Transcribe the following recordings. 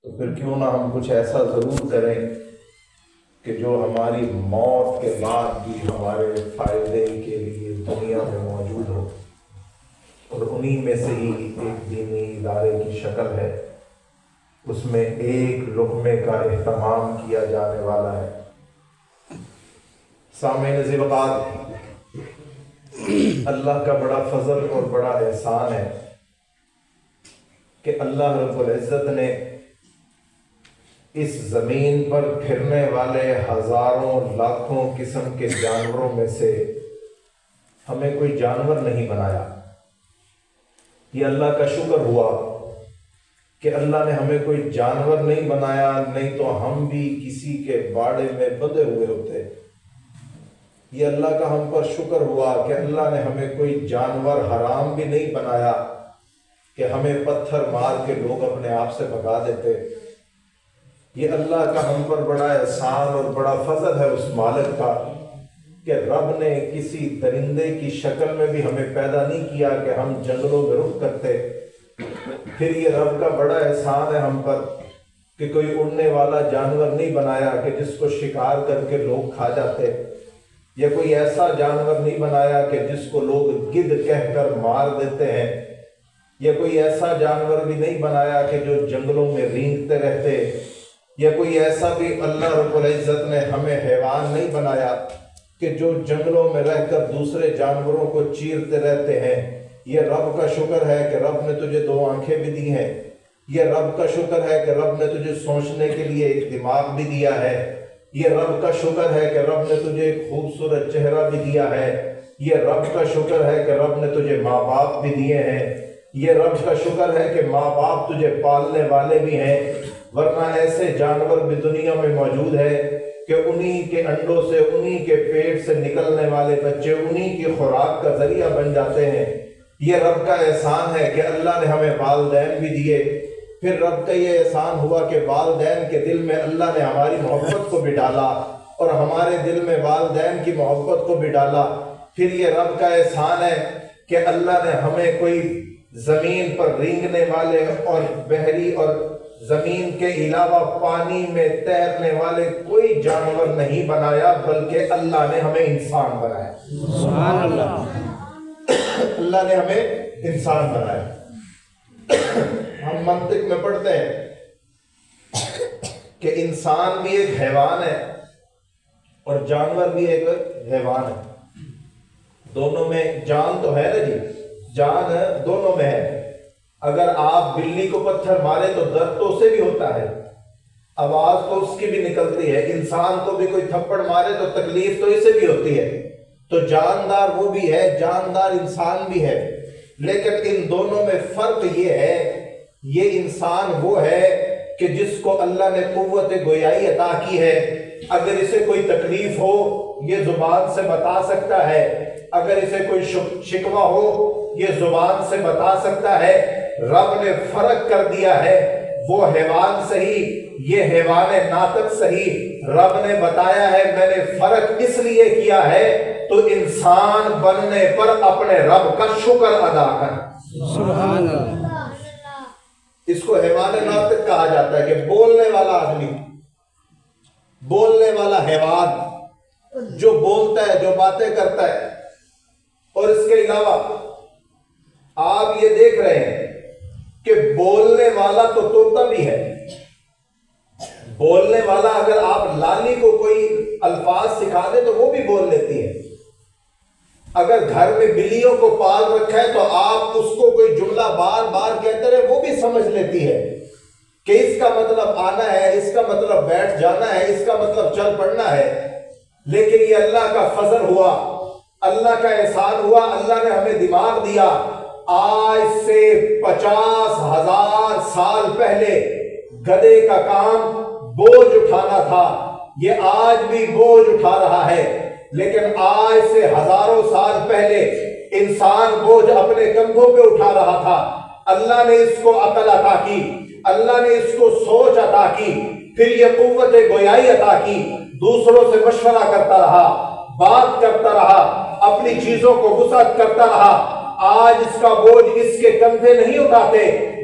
تو پھر کیوں نہ ہم کچھ ایسا ضرور کریں کہ جو ہماری موت کے بعد بھی ہمارے فائدے کے لیے دنیا میں موجود ہو، اور انہی میں سے ہی ایک دینی ادارے کی شکل ہے، اس میں ایک لقمے کا اہتمام کیا جانے والا ہے۔ سامعین ذی الوقار، اللہ کا بڑا فضل اور بڑا احسان ہے کہ اللہ رب العزت نے اس زمین پر پھرنے والے ہزاروں لاکھوں قسم کے جانوروں میں سے ہمیں کوئی جانور نہیں بنایا۔ یہ اللہ کا شکر ہوا کہ اللہ نے ہمیں کوئی جانور نہیں بنایا، نہیں تو ہم بھی کسی کے باڑے میں بندھے ہوئے ہوتے۔ یہ اللہ کا ہم پر شکر ہوا کہ اللہ نے ہمیں کوئی جانور حرام بھی نہیں بنایا کہ ہمیں پتھر مار کے لوگ اپنے آپ سے بھگا دیتے۔ یہ اللہ کا ہم پر بڑا احسان اور بڑا فضل ہے اس مالک کا کہ رب نے کسی درندے کی شکل میں بھی ہمیں پیدا نہیں کیا کہ ہم جنگلوں میں رخ کرتے۔ پھر یہ رب کا بڑا احسان ہے ہم پر کہ کوئی اڑنے والا جانور نہیں بنایا کہ جس کو شکار کر کے لوگ کھا جاتے، یا کوئی ایسا جانور نہیں بنایا کہ جس کو لوگ گدھ کہہ کر مار دیتے ہیں، یا کوئی ایسا جانور بھی نہیں بنایا کہ جو جنگلوں میں رینگتے رہتے، یا کوئی ایسا بھی اللہ رب العزت نے ہمیں حیوان نہیں بنایا کہ جو جنگلوں میں رہ کر دوسرے جانوروں کو چیرتے رہتے ہیں۔ یہ رب کا شکر ہے کہ رب نے تجھے دو آنکھیں بھی دی ہیں، یہ رب کا شکر ہے کہ رب نے تجھے سوچنے کے لیے ایک دماغ بھی دیا ہے، یہ رب کا شکر ہے کہ رب نے تجھے ایک خوبصورت چہرہ بھی دیا ہے، یہ رب کا شکر ہے کہ رب نے تجھے ماں باپ بھی دیے ہیں، یہ رب کا شکر ہے کہ ماں باپ تجھے پالنے والے بھی ہیں، ورنہ ایسے جانور بھی دنیا میں موجود ہے کہ انہی کے انڈوں سے، انہی کے پیٹ سے نکلنے والے بچے انہی کی خوراک کا ذریعہ بن جاتے ہیں۔ یہ رب کا احسان ہے کہ اللہ نے ہمیں والدین بھی دیے۔ پھر رب کا یہ احسان ہوا کہ والدین کے دل میں اللہ نے ہماری محبت کو بھی ڈالا اور ہمارے دل میں والدین کی محبت کو بھی ڈالا۔ پھر یہ رب کا احسان ہے کہ اللہ نے ہمیں کوئی زمین پر رینگنے والے اور بحری اور زمین کے علاوہ پانی میں تیرنے والے کوئی جانور نہیں بنایا، بلکہ اللہ نے ہمیں انسان بنایا۔ سبحان اللہ، اللہ نے ہمیں انسان بنایا۔ ہم منطق میں پڑھتے ہیں کہ انسان بھی ایک حیوان ہے اور جانور بھی ایک حیوان ہے، دونوں میں جان تو ہے نا جی، جان دونوں میں ہے۔ اگر آپ بلی کو پتھر مارے تو درد تو اسے بھی ہوتا ہے، آواز تو اس کی بھی نکلتی ہے، انسان کو بھی کوئی تھپڑ مارے تو تکلیف تو اسے بھی ہوتی ہے، تو جاندار وہ بھی ہے، جاندار انسان بھی ہے۔ لیکن ان دونوں میں فرق یہ ہے، یہ انسان وہ ہے کہ جس کو اللہ نے قوت گویائی عطا کی ہے، اگر اسے کوئی تکلیف ہو یہ زبان سے بتا سکتا ہے، اگر اسے کوئی شکوہ ہو یہ زبان سے بتا سکتا ہے۔ رب نے فرق کر دیا ہے، وہ حیوان صحیح، یہ حیوان ناطق صحیح، رب نے بتایا ہے میں نے فرق اس لیے کیا ہے تو انسان بننے پر اپنے رب کا شکر ادا کر۔ سبحان اللہ، اس کو حیوان ناطق کہا جاتا ہے کہ بولنے والا آدمی، بولنے والا حیوان جو بولتا ہے، جو باتیں کرتا ہے۔ اور اس کے علاوہ آپ یہ دیکھ رہے ہیں کہ بولنے والا تو طوطا بھی ہے، بولنے والا اگر آپ لالی کو کوئی الفاظ سکھا دیں تو وہ بھی بول لیتی ہے، اگر گھر میں بلیوں کو پال رکھا ہے تو آپ اس کو کوئی جملہ بار بار کہتے رہے وہ بھی سمجھ لیتی ہے کہ اس کا مطلب آنا ہے، اس کا مطلب بیٹھ جانا ہے، اس کا مطلب چل پڑنا ہے۔ لیکن یہ اللہ کا فضل ہوا، اللہ کا احسان ہوا، اللہ نے ہمیں دماغ دیا۔ آج سے 50,000 سال پہلے گدھے کا کام بوجھ اٹھانا تھا، یہ آج بھی بوجھ اٹھا رہا ہے، لیکن آج سے ہزاروں سال پہلے انسان بوجھ اپنے کندھوں پہ اٹھا رہا تھا۔ اللہ نے اس کو عقل عطا کی، اللہ نے اس کو سوچ عطا کی، پھر یہ قوت گویائی عطا کی، دوسروں سے مشورہ کرتا رہا، بات کرتا رہا، اپنی چیزوں کو وسعت کرتا رہا۔ آج اس کا بوجھ اس کے کندھے نہیں اٹھاتے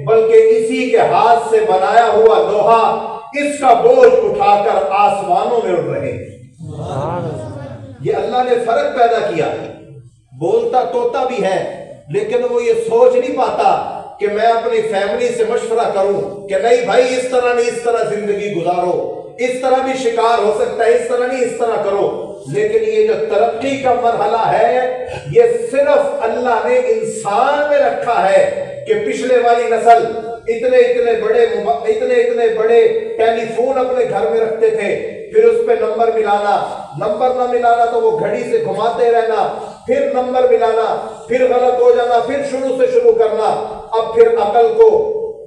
بلکہ اسی کے ہاتھ سے بنایا ہوا لوہا اس کا بوجھ اٹھا کر آسمانوں میں اڑ رہے ہیں۔ یہ اللہ نے فرق پیدا کیا، بولتا طوطا بھی ہے لیکن وہ یہ سوچ نہیں پاتا کہ میں اپنی فیملی سے مشورہ کروں کہ نہیں بھائی اس طرح نہیں، اس طرح زندگی گزارو، اس طرح بھی شکار ہو سکتا ہے، اس طرح نہیں اس طرح کرو۔ لیکن یہ جو ترقی کا مرحلہ ہے یہ صرف اللہ نے انسان میں رکھا ہے کہ پچھلے والی نسل اتنے بڑے ٹیلی فون اپنے گھر میں رکھتے تھے، پھر اس پہ نمبر ملانا، نمبر نہ ملانا تو وہ گھڑی سے گھماتے رہنا، پھر نمبر ملانا، پھر غلط ہو جانا، پھر شروع سے شروع کرنا۔ اب پھر عقل کو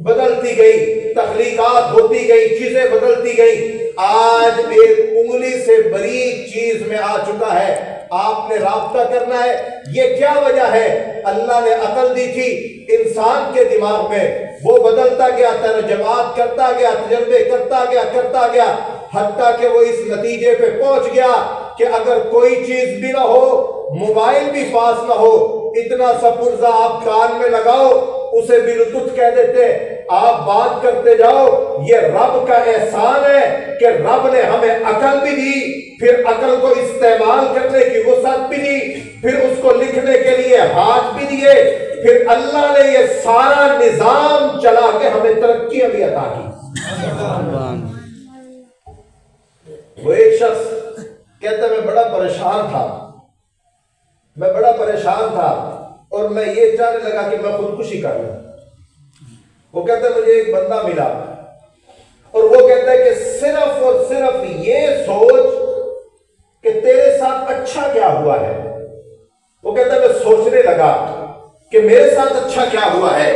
بدلتی گئی، تخلیقات ہوتی گئی، چیزیں بدلتی گئی، آج ایک انگلی سے باریک چیز میں آ چکا ہے، آپ نے رابطہ کرنا ہے۔ یہ کیا وجہ ہے؟ اللہ نے عقل دی تھی انسان کے دماغ میں، وہ بدلتا گیا، ترجمات کرتا گیا، تجربے کرتا گیا، حتیٰ کہ وہ اس نتیجے پہ پہنچ گیا کہ اگر کوئی چیز بھی نہ ہو، موبائل بھی پاس نہ ہو، اتنا سا پرزہ آپ کان میں لگاؤ، اسے بلوٹوتھ کہہ دیتے، آپ بات کرتے جاؤ۔ یہ رب کا احسان ہے کہ رب نے ہمیں عقل بھی دی، پھر عقل کو استعمال کرنے کی وسعت بھی دی، پھر اس کو لکھنے کے لیے ہاتھ بھی دیے، پھر اللہ نے یہ سارا نظام چلا کے ہمیں ترقیاں بھی عطا کی۔ وہ ایک شخص کہتا ہے میں بڑا پریشان تھا اور میں یہ چاہنے لگا کہ میں خودکشی کر لوں۔ وہ کہتا ہے مجھے ایک بندہ ملا اور وہ کہتا ہے کہ صرف اور صرف یہ سوچ کہ تیرے ساتھ اچھا کیا ہوا ہے۔ وہ کہتا ہے میں سوچنے لگا کہ میرے ساتھ اچھا کیا ہوا ہے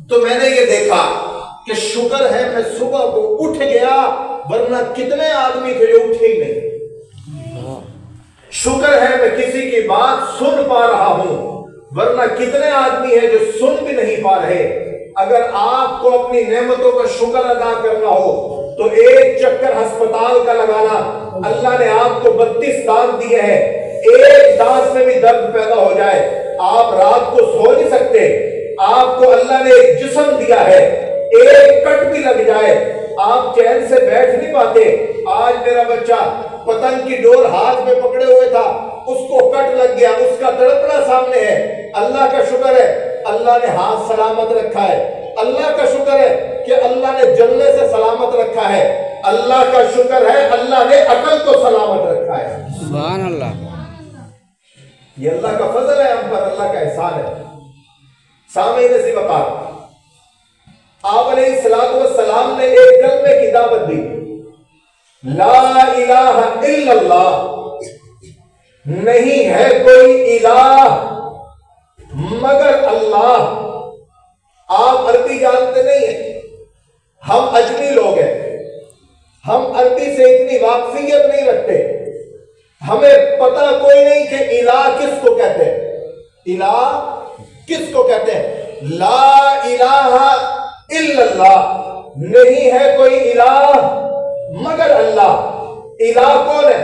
تو میں نے یہ دیکھا کہ شکر ہے میں صبح کو اٹھ گیا، ورنہ کتنے آدمی تھے جو اٹھے ہی نہیں۔ شکر ہے میں کسی کی بات سن پا رہا ہوں، ورنہ کتنے آدمی ہیں جو سن بھی نہیں پا رہے۔ اگر آپ کو اپنی نعمتوں کا شکر ادا کرنا ہو تو ایک چکر ہسپتال کا لگانا۔ اللہ نے آپ کو 32 دانت دیے ہیں، ایک دانت سے بھی درد پیدا ہو جائے آپ رات کو سو نہیں سکتے۔ آپ کو اللہ نے ایک جسم دیا ہے، ایک کٹ بھی لگ جائے آپ چین سے بیٹھ نہیں پاتے۔ آج میرا بچہ پتنگ کی ڈور ہاتھ میں پکڑے ہوئے تھا، اس کو کٹ لگ گیا، اس کا تڑپنا سامنے ہے۔ اللہ کا شکر ہے اللہ نے ہاتھ سلامت رکھا ہے، اللہ کا شکر ہے کہ اللہ نے جلنے سے سلامت رکھا ہے، اللہ کا شکر ہے اللہ نے عقل کو سلامت رکھا ہے۔ سبحان اللہ، یہ اللہ کا فضل ہے ہم پر، اللہ کا احسان ہے۔ سامعین ذی وقار، آپ علیہ السلام نے ایک کلمے کی دعوت دی، لا الہ الا اللہ، نہیں ہے کوئی الہ مگر اللہ۔ آپ عربی جانتے نہیں ہیں، ہم اجمی لوگ ہیں، ہم عربی سے اتنی واقفیت نہیں رکھتے، ہمیں پتہ کوئی نہیں کہ الہ کس کو کہتے ہیں، الہ کس کو کہتے ہیں۔ لا الہ الا اللہ، نہیں ہے کوئی الہ مگر اللہ۔ الہ کون ہے؟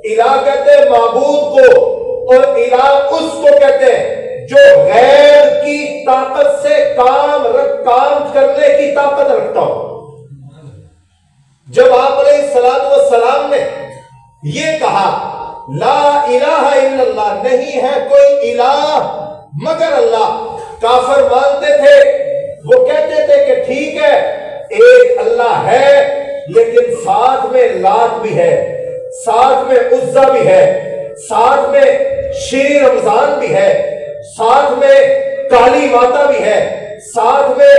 الہ کہتے ہیں معبود کو، اور الہ اس کو کہتے ہیں جو غیر کی طاقت سے کام کرنے کی طاقت رکھتا ہو۔ جب آپ علیہ السلام نے یہ کہا لا الہ الا اللہ، نہیں ہے کوئی الہ مگر اللہ، کافر مانتے تھے، وہ کہتے تھے کہ ٹھیک ہے ایک اللہ ہے لیکن ساتھ میں لات بھی ہے، ساتھ میں عزا بھی ہے، ساتھ میں شیر رمضان بھی ہے، ساتھ میں کالی ماتا بھی ہے، ساتھ میں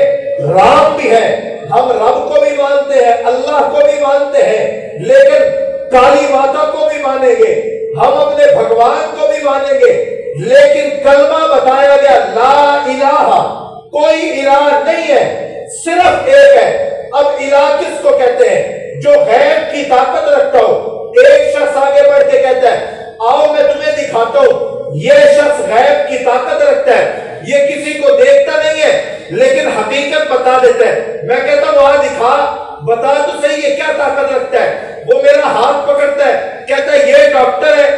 رام بھی ہے۔ ہم رب کو بھی مانتے ہیں، اللہ کو بھی مانتے ہیں، لیکن کالی ماتا کو بھی مانیں گے، ہم اپنے بھگوان کو بھی مانیں گے، لیکن کلمہ بتایا گیا لا الہ، کوئی الہ نہیں ہے، صرف ایک ہے۔ اب الہ کس کو کہتے ہیں؟ جو غیب کی طاقت رکھتا ہو۔ ایک شخص آگے بڑھ کے کہتا ہے آؤ میں تمہیں دکھاتا ہوں، یہ شخص غیب کی طاقت رکھتا ہے، یہ کسی کو دیکھتا نہیں ہے لیکن حقیقت بتا دیتا ہے۔ میں کہتا ہوں وہاں دکھا، بتا تو صحیح یہ کیا طاقت رکھتا ہے۔ وہ میرا ہاتھ پکڑتا ہے، کہتا ہے یہ ڈاکٹر ہے،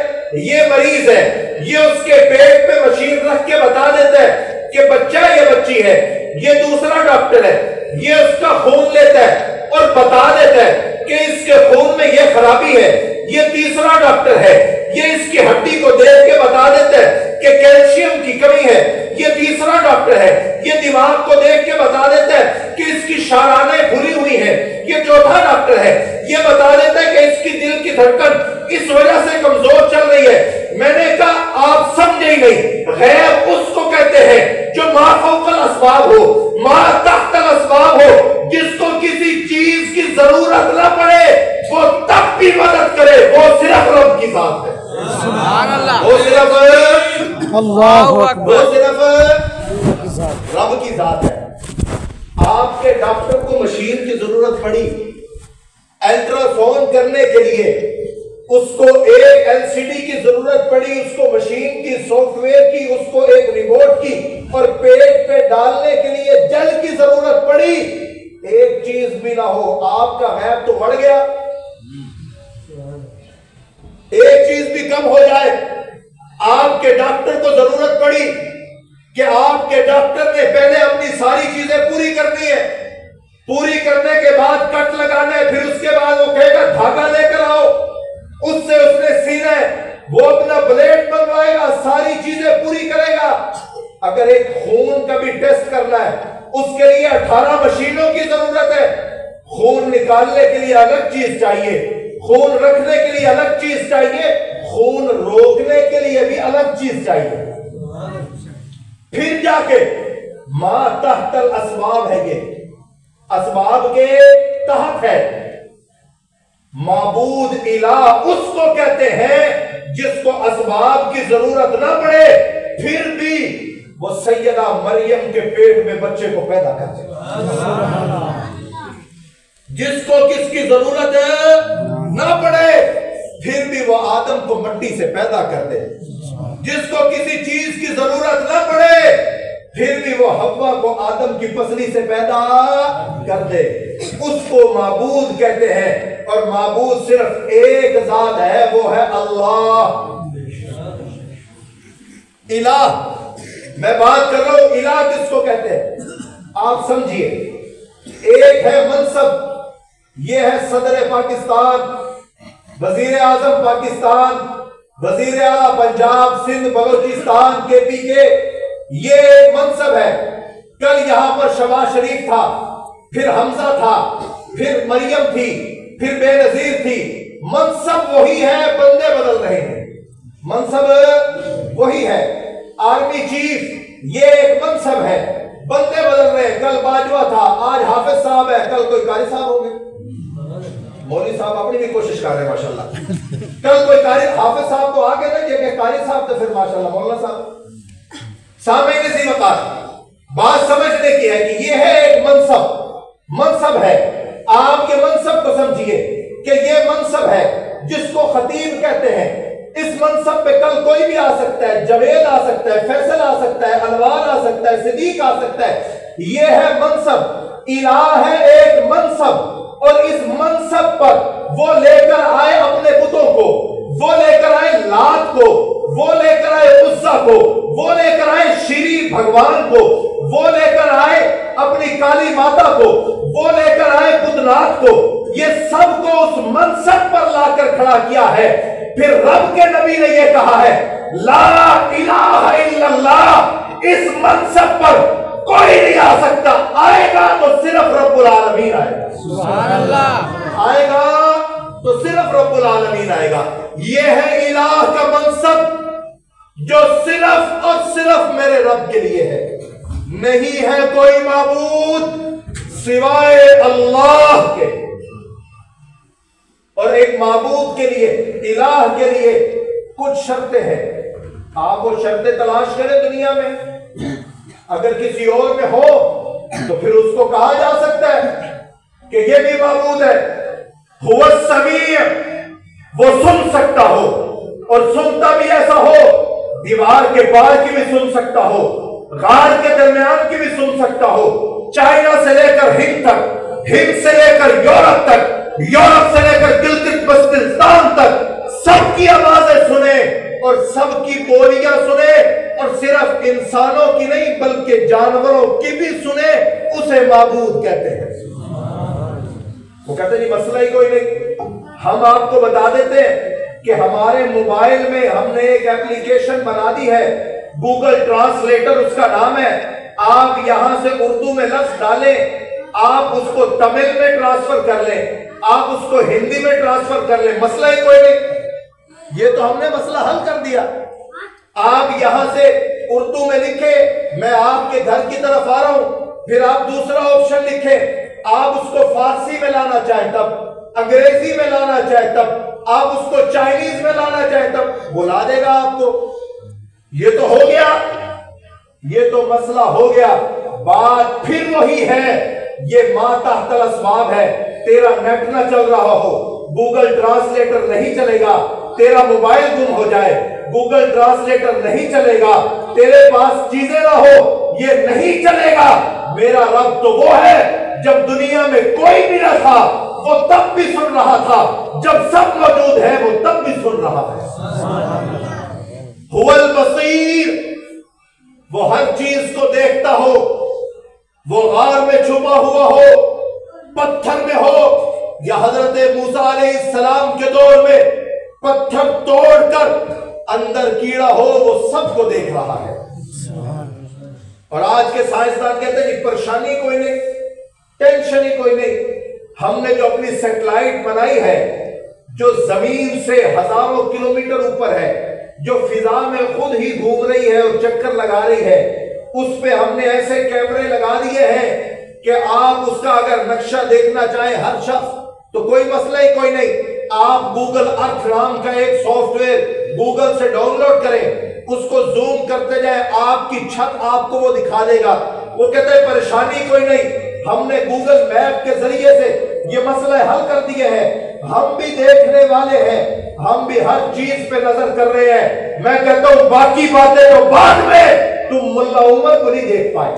یہ مریض ہے، یہ اس کے پیٹ پہ مشین رکھ کے بتا دیتا ہے کہ بچہ یہ بچی ہے، یہ دوسرا ڈاکٹر ہے، یہ اس کا خون لیتا ہے اور بتا دیتا ہے کہ اس کے خون میں یہ خرابی ہے۔ یہ تیسرا ڈاکٹر ہے، یہ اس کی ہڈی کو دیکھ کے بتا دیتا ہے کہ کیلشیم کی کمی ہے۔ یہ تیسرا ڈاکٹر ہے، یہ دماغ کو دیکھ کے بتا دیتا ہے کہ اس کی شارانیں کھلی ہوئی ہیں۔ یہ چوتھا ڈاکٹر ہے، یہ بتا دیتا ہے کہ اس کی دل کی دھڑکن اس وجہ سے کمزور چل رہی ہے۔ میں نے کہا آپ سمجھے ہی نہیں، غیب اس کو کہتے ہیں جو ما فوق الاسباب ہو، ما تحت الاسباب ہو، جس کو کسی چیز کی ضرورت نہ پڑے وہ تب بھی مدد کرے، وہ صرف رب کی ذات ہے۔ سبحان اللہ، وہ صرف اللہ اکبر، وہ صرف رب کی ذات ہے۔ آپ کے ڈاکٹر کو مشین کی ضرورت پڑی الٹرا ساؤنڈ کرنے کے لیے، اس کو ایک ایل سی ڈی کی ضرورت پڑی، اس کو مشین کی، سافٹ ویئر کی، اس کو ایک ریموٹ کی، اور پیٹ پہ ڈالنے کے لیے جل کی ضرورت پڑی۔ ایک چیز بھی نہ ہو، آپ کا غیب تو بڑھ گیا۔ ایک چیز بھی کم ہو جائے، آپ کے ڈاکٹر کو ضرورت پڑی کہ آپ کے ڈاکٹر نے پہلے اپنی ساری چیزیں پوری کرنی ہے، پوری کرنے کے بعد کٹ لگانا ہے، پھر اس کے بعد وہ کہے گا دھاگا لے کر آؤ، اس سے اس نے سینا ہے، وہ اپنا بلیڈ منگوائے گا، ساری چیزیں پوری کرے گا۔ اگر ایک خون کا بھی ٹیسٹ کرنا ہے، اس کے لیے 18 مشینوں کی ضرورت ہے۔ خون نکالنے کے لیے الگ چیز چاہیے، خون رکھنے کے لیے الگ چیز چاہیے، خون روکنے کے لیے بھی الگ چیز چاہیے۔ پھر جا کے ما تحت الاسباب ہے، یہ اسباب کے تحت ہے۔ معبود الہ اس کو کہتے ہیں جس کو اسباب کی ضرورت نہ پڑے، پھر بھی وہ سیدہ مریم کے پیٹ میں بچے کو پیدا کرتے ہیں۔ جس کو کس کی ضرورت نہ پڑے، پھر بھی وہ آدم کو مٹی سے پیدا کر دے۔ جس کو کسی چیز کی ضرورت نہ پڑے، پھر بھی وہ حوا کو آدم کی پسلی سے پیدا کر دے۔ اس کو معبود کہتے ہیں، اور معبود صرف ایک ذات ہے، وہ ہے اللہ۔ الہ، میں بات کر رہا ہوں الہ کس کو کہتے ہیں، آپ سمجھیے۔ ایک ہے منصب، یہ ہے صدر پاکستان، وزیر اعظم پاکستان، وزیر اعلیٰ پنجاب، سندھ، بلوچستان، کے پی کے، یہ ایک منصب ہے۔ کل یہاں پر شہباز شریف تھا، پھر حمزہ تھا، پھر مریم تھی، پھر بے نظیر تھی۔ منصب وہی ہے، بندے بدل رہے ہیں۔ منصب وہی ہے۔ آرمی چیف یہ ایک منصب ہے، بندے بدل رہے ہیں۔ کل باجوہ تھا، آج حافظ صاحب ہے، کل کوئی قاری صاحب ہوں گے۔ مولوی صاحب اپنی بھی کوشش کر رہے ہیں ماشاءاللہ، کل کوئی قاری، حافظ صاحب تو آگے نہیں، یہ کہ قاری صاحب تو پھر ماشاءاللہ مولانا صاحب۔ سامنے کسی وقت بات سمجھنے کی ہے کہ یہ ہے ایک منصب ہے۔ آپ یہ منصب کو سمجھیے کہ یہ منصب ہے جس کو خطیب کہتے ہیں۔ اس منصب پہ کل کوئی بھی آ سکتا ہے، جوید آ سکتا ہے، فیصل آ سکتا ہے، انوار آ سکتا ہے، صدیق آ سکتا ہے۔ یہ ہے منصب، الہ ہے ایک منصب، اور اس منصب پر وہ لے کر آئے اپنے بتوں کو، وہ لے کر آئے لات کو، وہ لے کر آئے عزا کو، وہ لے کر آئے شری بھگوان کو، وہ لے کر آئے اپنی کالی ماتا کو، وہ لے کر آئے بدنات کو۔ یہ سب کو اس منصب پر لا کر کھڑا کیا ہے۔ پھر رب کے نبی نے یہ کہا ہے، لا الہ الا اللہ، اس منصب پر کوئی نہیں آ سکتا، آئے گا تو صرف رب العالمین آئے گا۔ سبحان اللہ، آئے گا تو صرف رب العالمین آئے گا۔ یہ ہے الہ کا منصب جو صرف اور صرف میرے رب کے لیے ہے۔ نہیں ہے کوئی معبود سوائے اللہ کے۔ اور ایک معبود کے لیے، الہ کے لیے کچھ شرطیں ہیں۔ آپ وہ شرطیں تلاش کریں دنیا میں، اگر کسی اور میں ہو تو پھر اس کو کہا جا سکتا ہے کہ یہ بھی معبود ہے۔ هو السمیع، وہ سن سکتا ہو، اور سنتا بھی ایسا ہو دیوار کے پار کی بھی سن سکتا ہو، غار کے درمیان کی بھی سن سکتا ہو، چائنا سے لے کر ہند تک، ہند سے لے کر یورپ تک، یورپ سے لے کر گلگت بلتستان تک، سب کی آوازیں سنے اور سب کی بولیاں سنے، اور صرف انسانوں کی نہیں بلکہ جانوروں کی بھی سنے، اسے معبود کہتے ہیں۔ وہ کہتے ہیں جی مسئلہ ہی کوئی نہیں، ہم آپ کو بتا دیتے ہیں کہ ہمارے موبائل میں ہم نے ایک ایپلیکیشن بنا دی ہے، گوگل ٹرانسلیٹر اس کا نام ہے۔ آپ یہاں سے اردو میں لفظ ڈالیں، آپ اس کو تمل میں ٹرانسفر کر لیں، آپ اس کو ہندی میں ٹرانسفر کر لیں، مسئلہ ہی کوئی نہیں۔ یہ تو ہم نے مسئلہ حل کر دیا۔ آپ یہاں سے اردو میں لکھیں، میں آپ کے گھر کی طرف آ رہا ہوں، پھر آپ دوسرا آپشن لکھیں، آپ اس کو فارسی میں لانا چاہیں تب، انگریزی میں لانا چاہیں تب، آپ اس کو چائنیز میں لانا چاہیں تب، بلا دے گا آپ کو۔ یہ تو ہو گیا، یہ تو مسئلہ ہو گیا۔ بات پھر وہی ہے، یہ ما تحت الاسباب ہے۔ تیرا نیٹ نہ چل رہا ہو، گوگل ٹرانسلیٹر نہیں چلے گا، تیرا موبائل گم ہو جائے، گوگل ٹرانسلیٹر نہیں چلے گا، تیرے پاس چیزیں نہ ہو، یہ نہیں چلے گا۔ میرا رب تو وہ ہے جب دنیا میں کوئی بھی نہ تھا وہ تب بھی سن رہا تھا، جب سب موجود ہے وہ تب بھی سن رہا ہے۔ هو البصیر، وہ ہر چیز کو دیکھتا ہو، وہ غار میں چھپا ہوا ہو، پتھر میں ہو، یا حضرت موسیٰ علیہ السلام کے دور میں پتھر توڑ کر اندر کیڑا ہو، وہ سب کو دیکھ رہا ہے۔ اور آج کے سائنسدان کہتے ہیں کہ پریشانی کوئی نہیں، ٹینشن ہی کوئی نہیں۔ ہم نے جو اپنی سیٹلائٹ بنائی ہے، جو زمین سے ہزاروں کلومیٹر اوپر ہے، جو فضا میں خود ہی گھوم رہی ہے اور چکر لگا رہی ہے، اس پہ ہم نے ایسے کیمرے لگا دیے ہیں کہ آپ اس کا اگر نقشہ دیکھنا چاہیں ہر شخص تو کوئی مسئلہ ہی کوئی نہیں۔ آپ گوگل ارتھ نام کا ایک سافٹ ویئر گوگل سے ڈاؤن لوڈ کریں، اس کو زوم کرتے جائیں، آپ کی چھت آپ کو وہ دکھا دے گا۔ وہ کہتے ہیں پریشانی کوئی نہیں، ہم نے گوگل میپ کے ذریعے سے یہ مسئلہ حل کر دیے ہیں، ہم بھی دیکھنے والے ہیں، ہم بھی ہر چیز پہ نظر کر رہے ہیں۔ میں کہتا ہوں باقی باتیں تو بعد میں، تم ملا عمر کو نہیں دیکھ پائے،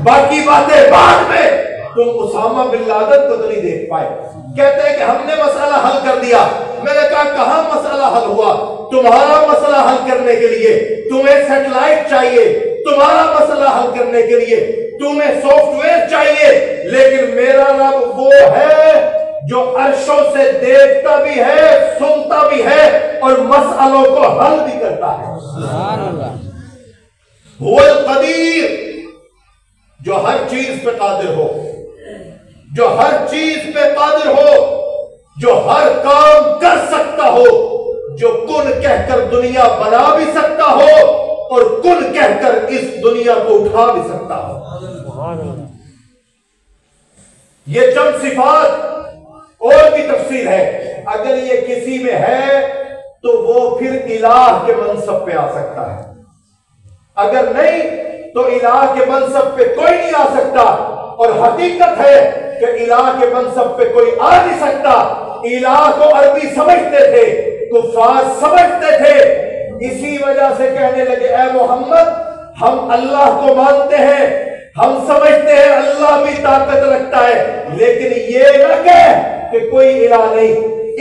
باقی باتیں بعد میں، تم اسامہ بن لادن کو تو نہیں دیکھ پائے۔ کہتے ہیں کہ ہم نے مسئلہ حل کر دیا۔ میں نے کہا کہاں مسئلہ حل ہوا؟ تمہارا مسئلہ حل کرنے کے لیے تمہیں سیٹلائٹ چاہیے، تمہارا مسئلہ حل کرنے کے لیے تمہیں سافٹ ویئر چاہیے، لیکن میرا رب وہ ہے جو عرشوں سے دیکھتا بھی ہے، سنتا بھی ہے اور مسئلوں کو حل بھی کرتا ہے۔ سبحان اللہ۔ هو القدیر، جو ہر چیز پہ قادر ہو، جو ہر چیز پہ قادر ہو، جو ہر کام کر سکتا ہو، جو کن کہہ کر دنیا بنا بھی سکتا ہو اور کن کہہ کر اس دنیا کو اٹھا بھی سکتا ہو۔ یہ چند صفات، اور بھی تفصیل ہے، اگر یہ کسی میں ہے تو وہ پھر الہ کے منصب پہ آ سکتا ہے، اگر نہیں تو الہ کے منصب پہ کوئی نہیں آ سکتا۔ اور حقیقت ہے کہ الہ کے منصب پہ کوئی آ نہیں سکتا۔ الہ کو عربی سمجھتے تھے، کفار سمجھتے تھے، اسی وجہ سے کہنے لگے اے محمد ہم اللہ کو مانتے ہیں، ہم سمجھتے ہیں اللہ بھی طاقت رکھتا ہے، لیکن یہ نہ کہہ کہ کوئی الہ نہیں۔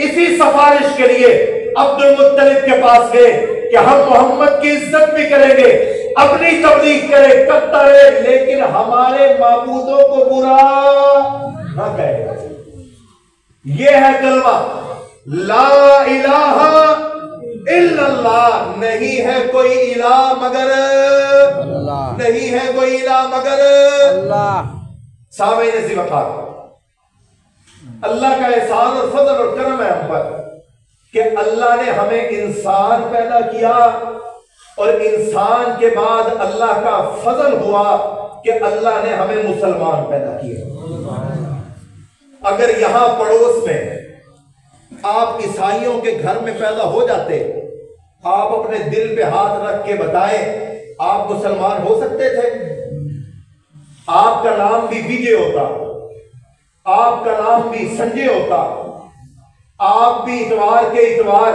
اسی سفارش کے لیے عبد المطلب کے پاس گئے کہ ہم محمد کی عزت بھی کریں گے، اپنی تبلیغ کریں، کرتا رہے، لیکن ہمارے معبودوں کو برا نہ کہے۔ یہ ہے کلمہ لا الہ الا اللہ، نہیں ہے کوئی الہ مگر اللہ، نہیں ہے کوئی الہ مگر اللہ۔ سامعین عزیز وقار، اللہ کا احسان اور فضل اور کرم ہے ہم پر کہ اللہ نے ہمیں انسان پیدا کیا، اور انسان کے بعد اللہ کا فضل ہوا کہ اللہ نے ہمیں مسلمان پیدا کیا۔ اگر یہاں پڑوس میں آپ عیسائیوں کے گھر میں پیدا ہو جاتے، آپ اپنے دل پہ ہاتھ رکھ کے بتائیں آپ مسلمان ہو سکتے تھے؟ آپ کا نام بھی وجے ہوتا، آپ کا نام بھی سنجے ہوتا، آپ بھی اتوار کے اتوار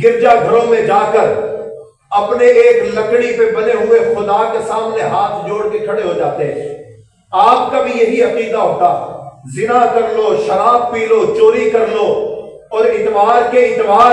گرجا گھروں میں جا کر اپنے ایک لکڑی پہ بنے ہوئے خدا کے سامنے ہاتھ جوڑ کے کھڑے ہو جاتے۔ آپ کا بھی یہی عقیدہ ہوتا، زنا کر لو، شراب پی لو، چوری کر لو، اور اتوار کے اتوار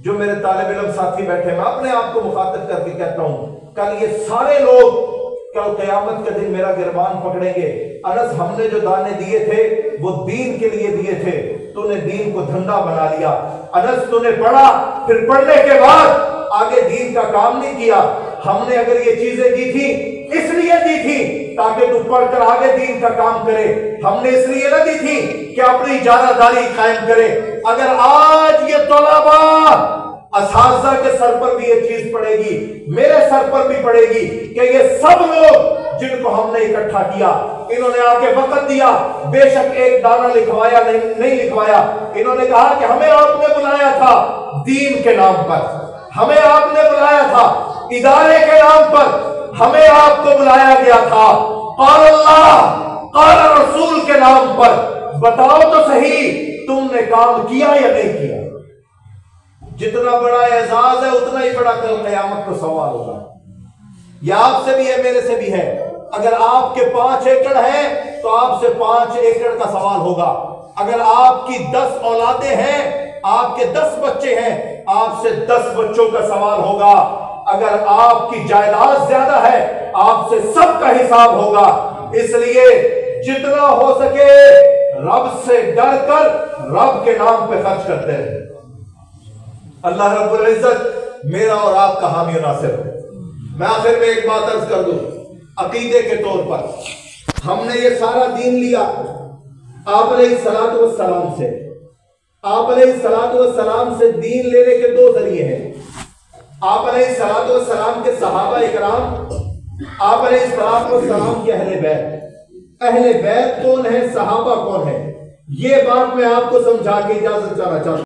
جو میرے طالب علم ساتھی بیٹھے, میں اپنے آپ کو مخاطب کر کے کہتا ہوں, کل یہ سارے لوگ کل قیامت کے دن میرا گربان پکڑیں گے. انس, ہم نے جو دانے دیے تھے وہ دین کے لیے دیے تھے, تو نے دین کو دھندا بنا لیا. انس, تو نے پڑھا, پھر پڑھنے کے بعد آگے دین کا کام نہیں کیا. ہم نے اگر یہ چیزیں دی تھی اس لیے دی تھی تاکہ تو پڑھ کر آگے دین کا کام کرے. ہم نے اس لیے نہ دی تھی کہ اپنی اجارہ داری قائم کرے. اگر آج یہ طلباء اساتذہ کے سر پر بھی یہ چیز پڑے گی, میرے سر پر بھی پڑے گی کہ یہ سب لوگ جن کو ہم نے اکٹھا کیا, انہوں نے آ کے وقت دیا, بے شک ایک دانہ لکھوایا نہیں لکھوایا. انہوں نے کہا کہ ہمیں آپ نے بلایا تھا دین کے نام پر, ہمیں آپ نے بلایا تھا ادارے کے نام پر, ہمیں آپ کو بلایا گیا تھا قال اللہ قال رسول کے نام پر. بتاؤ تو صحیح تم نے کام کیا یا نہیں کیا؟ جتنا بڑا اعزاز ہے اتنا ہی بڑا کل قیامت کو سوال ہوگا. یہ آپ سے بھی ہے, میرے سے بھی ہے. اگر آپ کے 5 ایکڑ ہیں تو آپ سے 5 ایکڑ کا سوال ہوگا. اگر آپ کی 10 اولادیں ہیں, آپ کے 10 بچے ہیں, آپ سے 10 بچوں کا سوال ہوگا. اگر آپ کی جائیداد زیادہ ہے آپ سے سب کا حساب ہوگا. اس لیے جتنا ہو سکے رب سے ڈر کر رب کے نام پہ خرچ کرتے ہیں. اللہ رب العزت میرا اور آپ کا حامی و ناصر. میں آخر میں ایک بات عرض کر دوں, عقیدے کے طور پر ہم نے یہ سارا دین لیا آپ علیہ الصلوۃ والسلام سے. آپ علیہ الصلوۃ والسلام سے دین لینے کے 2 ذریعے ہیں. آپ علیہ الصلوۃ والسلام کے صحابہ اکرام, آپ علیہ الصلوۃ والسلام کے اہل بیت. اہل بیت کون ہے, صحابہ کون ہے, یہ بات میں آپ کو سمجھا کے اجازت چاہنا چاہتا ہوں.